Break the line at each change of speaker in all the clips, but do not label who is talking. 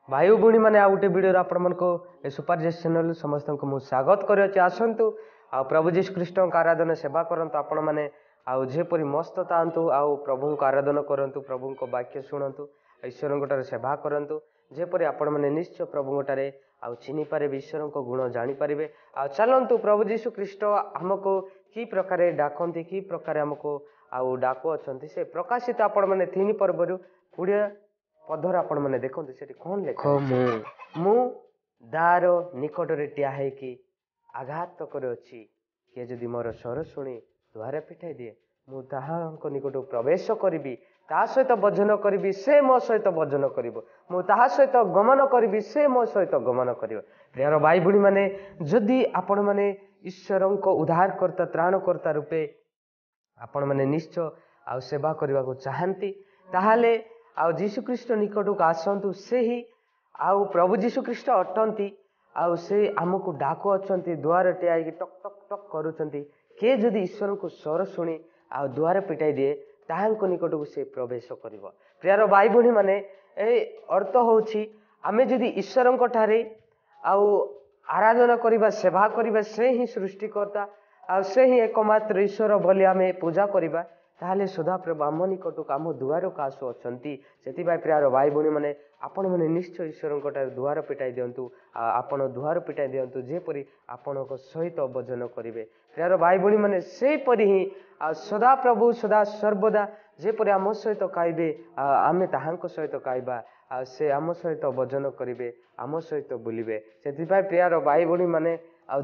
भाई भूणी मैंने आउ गोटे भिडियो आपण मन को सुपर जेस चैनल समस्त को मुझे स्वागत कर आसतु आ प्रभु जीशु कृष्ण का आराधना सेवा करंतु आपण मैंने आउ जेपरी मस्त तांतु आउ प्रभु को आराधना करंतु प्रभु को वाक्य शुणु ईश्वर गोटार सेवा करंतु जेपरी आपण मैंने निश्चय प्रभु गोटारे आउ चिन्ह पारे ईश्वर को गुण जानीपारे आ चलतु प्रभु जीशु कृष्ण आमको कि प्रकार डाकती कि प्रकार आमको आउ डाकु अच्छा से प्रकाशित आपण मैंने 3 पर्वर 20 पदर आपण मैंने देखते से कौन लेख मु दार निकटरे ठिया कि आघात करुच्ची किए जदि मोर स्वर शुणी द्वार फिटाई दिए मु ताहां निकट प्रवेश करी ता सहित भजन करी से मो सहित भजन कर सहित गमन करी से मो सहित गमन कर प्रियर भाई भूणी मैंने जदि आपण मैंने ईश्वर को उद्धारकर्ता त्राणकर्ता रूपे आपण मैंने निश्चय आ सेवा करने को चाहती ताहले आउ जीशुख्रीष्ट निकट को आसतु से ही आउ प्रभु जीशुख्रीष्ट अटंती आउ से आमको डाकु अच्छा द्वार टिया टक टक टक करुँच किए जदि ईश्वर को स्वर शुणी आउ द्वार पिटाई दिए ताहां निकट को से प्रवेश कर प्रियर भाई भूणी मैंने अर्थ होछि आमे जदि ईश्वर ठारे आउ आराधना करवा सेवा करवा से ही सृष्टिकर्ता आ से ही एकमात्र ईश्वर बोली आमे पूजा करवा ताहले सदाप्रभु आम निकट आम दुआर को आसु अच्छा से प्रियर भाई भूणी मैंने आपण मैंने निश्चय ईश्वर दुआर पिटाई दिंतु आपण दुआर पिटाई दिंतु जेपरी आपण सहित भजन करेंगे प्रियर भाई भूणी मैंने सेपरी ही सदाप्रभु सदा सर्वदा जेपरी आम सहित खाइबे आम ताहां सहित खाइबा से आम सहित भजन करेंगे आम सहित बुलवे से प्रियर भाई भूणी मैंने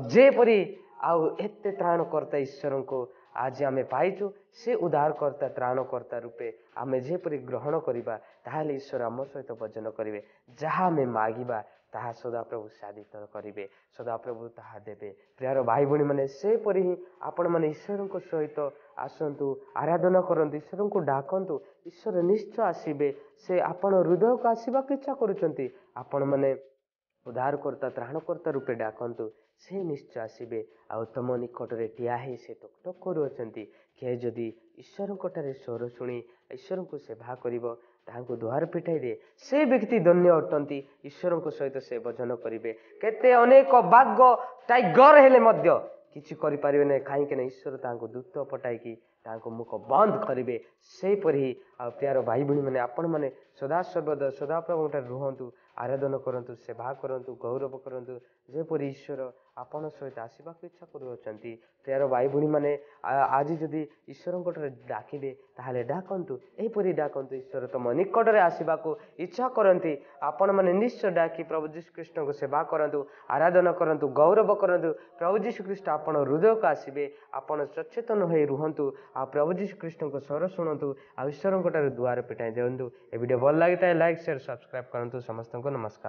जेपरी आउ एते त्राणकर्ता ईश्वर को आज आम पाइचु से उद्धारकर्ता त्राणकर्ता रूपे आम जेपरी ग्रहण करवा ताहले ईश्वर आम सहित भजन करेंगे जहाँ आम मागिबा ताहा सदाप्रभु साधित करेंगे सदाप्रभु ताहा देवे प्रियर भाई भूणी मैंने सेपरी ही आपण मैंने ईश्वर को सहित आसतु आराधना करंतु ईश्वर को डाकतु ईश्वर निश्चय आसबे से आपण हृदय को आसवा इच्छा करुँच आपण मैंने उद्धारकर्ता त्राणकर्ता रूपे डाकतु से निश्चय आसबे आउ तुम निकटरे ठिया से टक टक करुँच किए जदि ईश्वर स्वर शुणी ईश्वर को सेवा कर द्वार पिटाई दे से व्यक्ति धन्य अटंती ईश्वर को सहित से भजन करेंगे केते अनेक बाघ टाइगर हेले मध्य किछि करि परिबे नै कहीं ईश्वर तांको दूत पटाई मुख बंद करेंगे से परी प्यार भाई भूणी मैंने आपण मैंने सदा सर्वदा सदाप्रभु रुहतु आराधना करंतु सेवा करंतु गौरव करंतु जेपरी ईश्वर आपण सहित आसवा इच्छा करुँच प्रियर भाई भूणी मैंने आज जदि ईश्वर डाकिबे ताहले डाकतु यहीपरी डाकतु ईश्वर तुम निकटरे आसवा इच्छा करती आपण मैंने निश्चय डाकी प्रभु जीशु कृष्ण को सेवा करंतु आराधना करंतु गौरव करंतु प्रभु जीशु कृष्ण आपण हृदय को आसबे आपण सचेतन हो रुहतु आ प्रभु जीशु कृष्ण को स्वर शुणु आ ईश्वर द्वार पिटाई दिंतु ए वीडियो भल लगी लाइक शेयर सब्सक्राइब करंतु समस्त को नमस्कार।